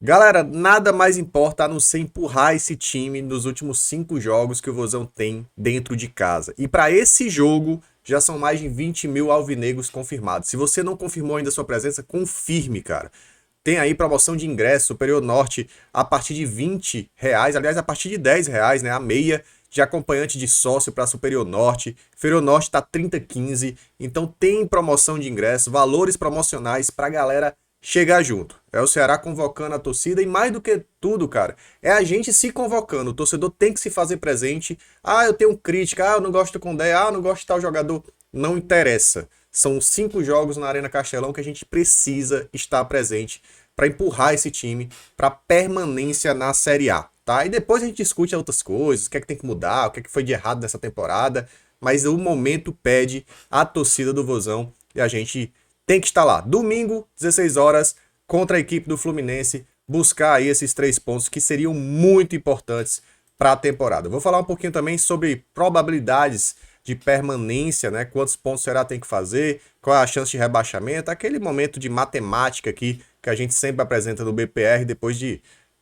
Galera, nada mais importa a não ser empurrar esse time nos últimos 5 jogos que o Vozão tem dentro de casa. E para esse jogo, já são mais de 20 mil alvinegros confirmados. Se você não confirmou ainda sua presença, confirme, cara. Tem aí promoção de ingresso Superior Norte a partir de R$ 20, aliás, a partir de R$ 10, né? A meia de acompanhante de sócio para Superior Norte. Superior Norte tá 30,15. Então tem promoção de ingresso, valores promocionais pra galera chegar junto. É o Ceará convocando a torcida e mais do que tudo, cara, é a gente se convocando. O torcedor tem que se fazer presente. Ah, eu tenho crítica, eu não gosto do Condé, eu não gosto de tal jogador. Não interessa. São 5 jogos na Arena Castelão que a gente precisa estar presente para empurrar esse time para permanência na Série A, tá? E depois a gente discute outras coisas, o que é que tem que mudar, o que é que foi de errado nessa temporada, mas o momento pede a torcida do Vozão e a gente tem que estar lá. Domingo, 16 horas, contra a equipe do Fluminense, buscar aí esses 3 pontos que seriam muito importantes para a temporada. Vou falar um pouquinho também sobre probabilidades de permanência, né? Quantos pontos será tem que fazer, qual é a chance de rebaixamento, aquele momento de matemática aqui que a gente sempre apresenta no BPR depois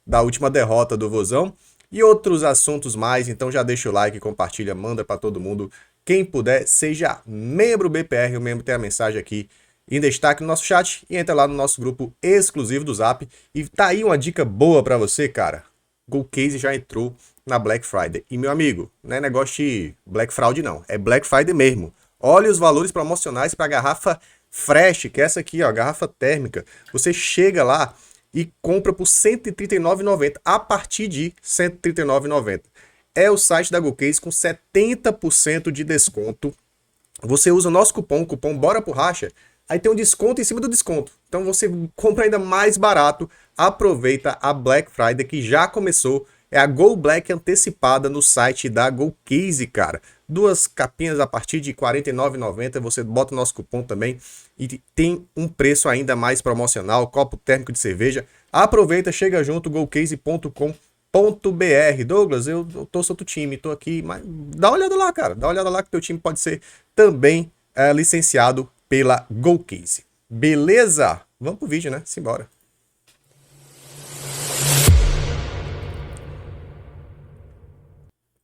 da última derrota do Vozão e outros assuntos mais. Então já deixa o like, compartilha, manda para todo mundo. Quem puder, seja membro BPR, o membro tem a mensagem aqui em destaque no nosso chat e entra lá no nosso grupo exclusivo do Zap. E tá aí uma dica boa para você, cara. Golcase já entrou na Black Friday. E, meu amigo, não é negócio de Black Fraud, não. É Black Friday mesmo. Olha os valores promocionais para a garrafa Fresh, que é essa aqui, ó, garrafa térmica. Você chega lá e compra por R$ 139,90 a partir de R$ 139,90. É o site da Golcase com 70% de desconto. Você usa o nosso cupom, Bora Pro Racha, aí tem um desconto em cima do desconto. Então você compra ainda mais barato, aproveita a Black Friday que já começou. É a Go Black antecipada no site da Golcase, cara. 2 capinhas a partir de R$ 49,90. Você bota o nosso cupom também e tem um preço ainda mais promocional, copo térmico de cerveja. Aproveita, chega junto, golcase.com.br. Douglas, eu torço outro time, tô aqui, mas dá uma olhada lá, cara. Dá uma olhada lá que teu time pode ser também licenciado pela Golcase. Beleza? Vamos pro vídeo, né? Simbora.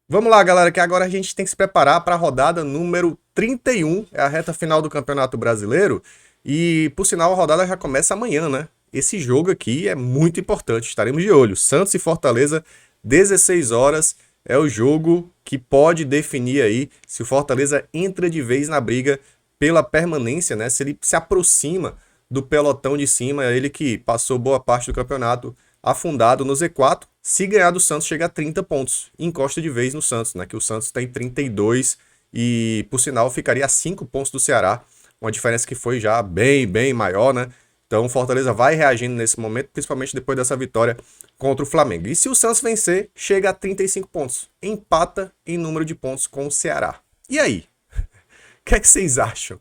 Vamos lá, galera, que agora a gente tem que se preparar para a rodada número 31, é a reta final do Campeonato Brasileiro, e por sinal a rodada já começa amanhã, né? Esse jogo aqui é muito importante, estaremos de olho. Santos e Fortaleza, 16 horas, é o jogo que pode definir aí se o Fortaleza entra de vez na briga pela permanência, né? Se ele se aproxima do pelotão de cima, ele que passou boa parte do campeonato afundado no Z4. Se ganhar do Santos, chega a 30 pontos. Encosta de vez no Santos, né? Que o Santos tem 32 e, por sinal, ficaria a 5 pontos do Ceará. Uma diferença que foi já bem maior, né? Então o Fortaleza vai reagindo nesse momento, principalmente depois dessa vitória contra o Flamengo. E se o Santos vencer, chega a 35 pontos. Empata em número de pontos com o Ceará. E aí? O que é que vocês acham?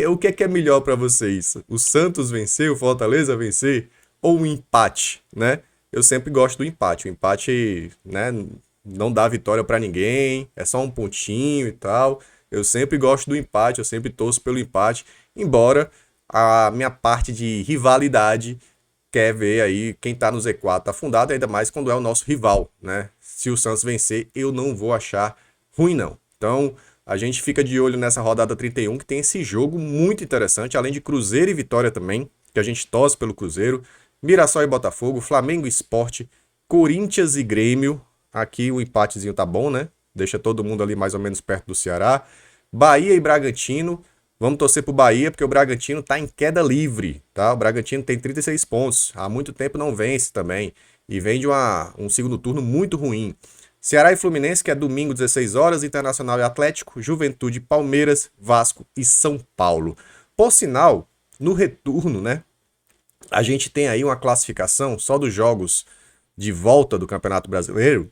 O que é melhor para vocês? O Santos vencer, o Fortaleza vencer ou um empate, né? Eu sempre gosto do empate. O empate, né, não dá vitória para ninguém, é só um pontinho e tal. Eu sempre gosto do empate, eu sempre torço pelo empate, embora a minha parte de rivalidade quer ver aí quem tá no Z4 afundado, ainda mais quando é o nosso rival, né? Se o Santos vencer, eu não vou achar ruim, não. Então, a gente fica de olho nessa rodada 31, que tem esse jogo muito interessante, além de Cruzeiro e Vitória também, que a gente torce pelo Cruzeiro, Mirassol e Botafogo, Flamengo e Sport, Corinthians e Grêmio, aqui o empatezinho tá bom, né? Deixa todo mundo ali mais ou menos perto do Ceará, Bahia e Bragantino, vamos torcer pro Bahia, porque o Bragantino tá em queda livre, tá? O Bragantino tem 36 pontos, há muito tempo não vence também, e vem de um segundo turno muito ruim. Ceará e Fluminense, que é domingo, 16 horas, Internacional e Atlético, Juventude, Palmeiras, Vasco e São Paulo. Por sinal, no retorno, né, a gente tem aí uma classificação só dos jogos de volta do Campeonato Brasileiro,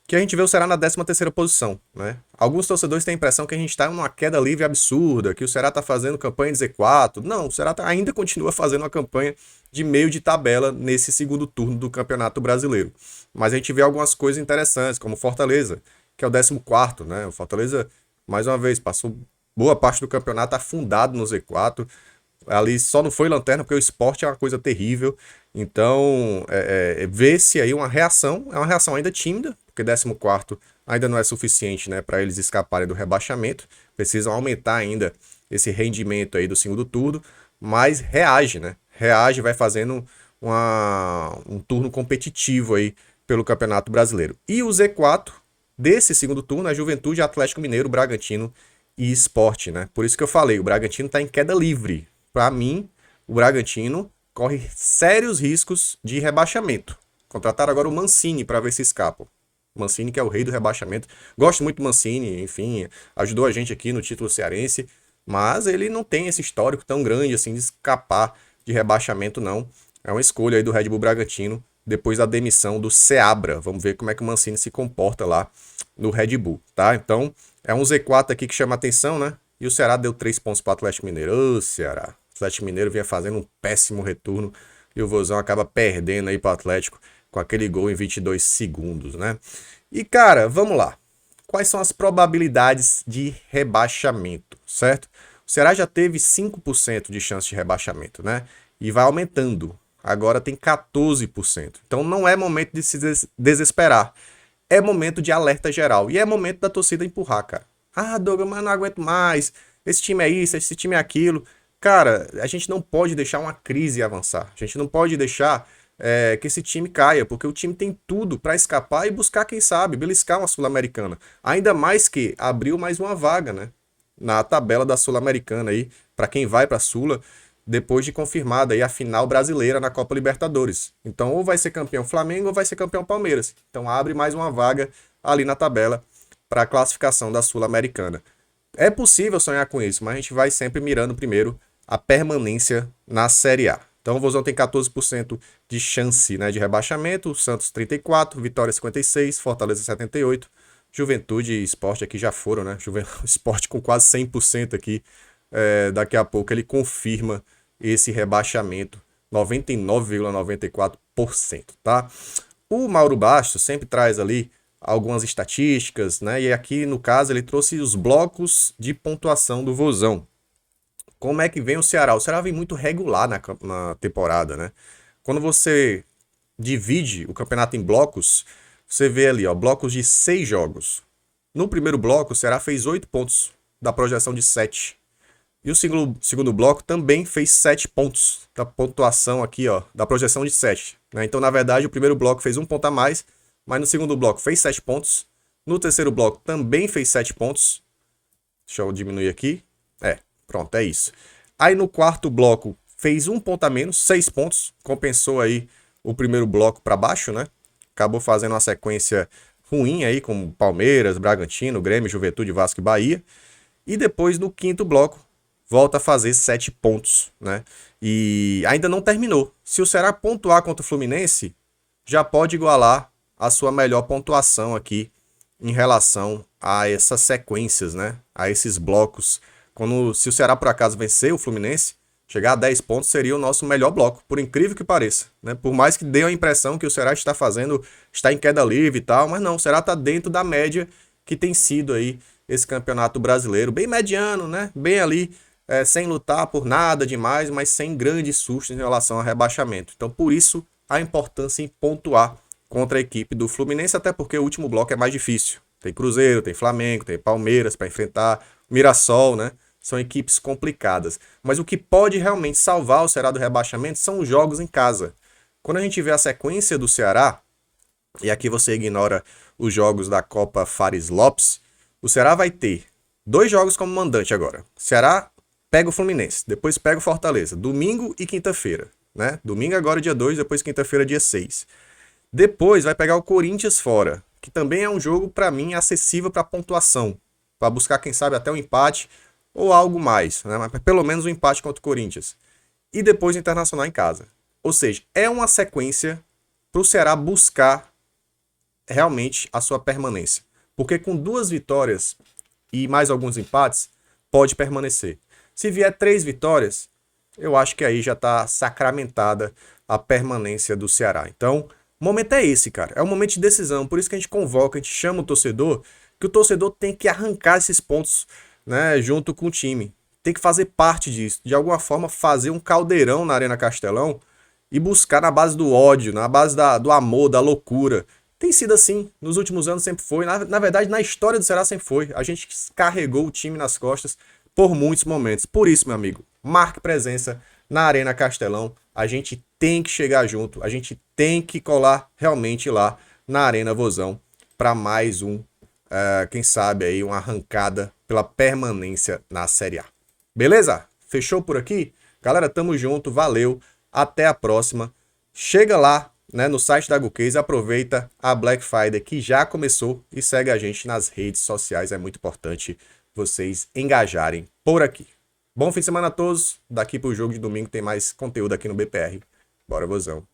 que a gente vê o Ceará na 13ª posição, né? Alguns torcedores têm a impressão que a gente está em uma queda livre absurda, que o Ceará está fazendo campanha de Z4. Não, o Ceará ainda continua fazendo uma campanha de meio de tabela nesse segundo turno do Campeonato Brasileiro. Mas a gente vê algumas coisas interessantes, como o Fortaleza, que é o 14º, né? O Fortaleza, mais uma vez, passou boa parte do campeonato afundado no Z4. Ali só não foi lanterna porque o Sport é uma coisa terrível. Então, vê-se aí uma reação, é uma reação ainda tímida, porque 14º ainda não é suficiente, né, para eles escaparem do rebaixamento, precisam aumentar ainda esse rendimento aí do segundo turno, mas reage, né? Reage, vai fazendo um turno competitivo aí pelo Campeonato Brasileiro. E o Z4 desse segundo turno é Juventude, Atlético Mineiro, Bragantino e Sport, né? Por isso que eu falei, o Bragantino está em queda livre. Para mim, o Bragantino corre sérios riscos de rebaixamento. Contrataram agora o Mancini para ver se escapa. Mancini, que é o rei do rebaixamento. Gosto muito do Mancini, enfim, ajudou a gente aqui no título cearense, mas ele não tem esse histórico tão grande assim de escapar de rebaixamento, não. É uma escolha aí do Red Bull Bragantino depois da demissão do Seabra. Vamos ver como é que o Mancini se comporta lá no Red Bull, tá? Então, é um Z4 aqui que chama atenção, né? E o Ceará deu 3 pontos para o Atlético Mineiro. Ô, Ceará. O Atlético Mineiro vinha fazendo um péssimo retorno e o Vozão acaba perdendo aí para o Atlético com aquele gol em 22 segundos, né? E, cara, vamos lá. Quais são as probabilidades de rebaixamento, certo? O Ceará já teve 5% de chance de rebaixamento, né? E vai aumentando. Agora tem 14%. Então não é momento de se desesperar. É momento de alerta geral. E é momento da torcida empurrar, cara. Ah, Douglas, mas eu não aguento mais. Esse time é isso, esse time é aquilo. Cara, a gente não pode deixar uma crise avançar. A gente não pode deixar que esse time caia, porque o time tem tudo para escapar e buscar, quem sabe, beliscar uma Sul-Americana. Ainda mais que abriu mais uma vaga, né? Na tabela da Sul-Americana aí, para quem vai para a Sula, depois de confirmada aí a final brasileira na Copa Libertadores. Então, ou vai ser campeão Flamengo ou vai ser campeão Palmeiras. Então, abre mais uma vaga ali na tabela para a classificação da Sul-Americana. É possível sonhar com isso, mas a gente vai sempre mirando primeiro a permanência na Série A. Então o Vozão tem 14% de chance, né, de rebaixamento, o Santos 34%, Vitória 56%, Fortaleza 78%, Juventude e Sport aqui já foram, né? Sport com quase 100% aqui. Daqui a pouco ele confirma esse rebaixamento, 99,94%, tá? O Mauro Bastos sempre traz ali algumas estatísticas, né? E aqui no caso ele trouxe os blocos de pontuação do Vozão. Como é que vem o Ceará? O Ceará vem muito regular na temporada, né? Quando você divide o campeonato em blocos, você vê ali, ó, blocos de 6 jogos. No primeiro bloco, o Ceará fez 8 pontos da projeção de 7. E o segundo bloco também fez 7 pontos da pontuação aqui, ó, da projeção de 7. Né? Então, na verdade, o primeiro bloco fez 1 ponto a mais, mas no segundo bloco fez 7 pontos. No terceiro bloco também fez 7 pontos. Deixa eu diminuir aqui. Pronto, é isso. Aí no quarto bloco fez 1 ponto a menos, 6 pontos. Compensou aí o primeiro bloco para baixo, né? Acabou fazendo uma sequência ruim aí com Palmeiras, Bragantino, Grêmio, Juventude, Vasco e Bahia. E depois no quinto bloco volta a fazer 7 pontos, né? E ainda não terminou. Se o Ceará pontuar contra o Fluminense, já pode igualar a sua melhor pontuação aqui em relação a essas sequências, né? A esses blocos. Se o Ceará por acaso vencer o Fluminense, chegar a 10 pontos seria o nosso melhor bloco, por incrível que pareça, né? Por mais que dê a impressão que o Ceará está em queda livre e tal, mas não, o Ceará está dentro da média que tem sido aí esse campeonato brasileiro, bem mediano, né? Bem ali, sem lutar por nada demais, mas sem grandes sustos em relação ao rebaixamento. Então, por isso, a importância em pontuar contra a equipe do Fluminense, até porque o último bloco é mais difícil. Tem Cruzeiro, tem Flamengo, tem Palmeiras para enfrentar, Mirassol, né? São equipes complicadas. Mas o que pode realmente salvar o Ceará do rebaixamento são os jogos em casa. Quando a gente vê a sequência do Ceará, e aqui você ignora os jogos da Copa Fares Lopes, o Ceará vai ter 2 jogos como mandante agora. O Ceará pega o Fluminense, depois pega o Fortaleza, domingo e quinta-feira. Né? Domingo agora dia 2, depois quinta-feira dia 6. Depois vai pegar o Corinthians fora, que também é um jogo, para mim, acessível para pontuação. Para buscar, quem sabe, até um empate ou algo mais, né? Mas pelo menos um empate contra o Corinthians. E depois o Internacional em casa. Ou seja, é uma sequência para o Ceará buscar realmente a sua permanência. Porque com 2 vitórias e mais alguns empates, pode permanecer. Se vier 3 vitórias, eu acho que aí já está sacramentada a permanência do Ceará. Então, o momento é esse, cara. É um momento de decisão. Por isso que a gente convoca, a gente chama o torcedor, que o torcedor tem que arrancar esses pontos, né, junto com o time. Tem que fazer parte disso. De alguma forma, fazer um caldeirão na Arena Castelão e buscar na base do ódio, na base do amor, da loucura. Tem sido assim, nos últimos anos sempre foi, na verdade na história do Ceará sempre foi. A gente carregou o time nas costas por muitos momentos. Por isso, meu amigo, marque presença na Arena Castelão. A gente tem que chegar junto, a gente tem que colar realmente lá na Arena Vozão para mais quem sabe aí, uma arrancada pela permanência na Série A. Beleza? Fechou por aqui? Galera, tamo junto, valeu, até a próxima. Chega lá, né, no site da GoCase, aproveita a Black Friday que já começou e segue a gente nas redes sociais, é muito importante vocês engajarem por aqui. Bom fim de semana a todos, daqui pro jogo de domingo tem mais conteúdo aqui no BPR. Bora, Vozão.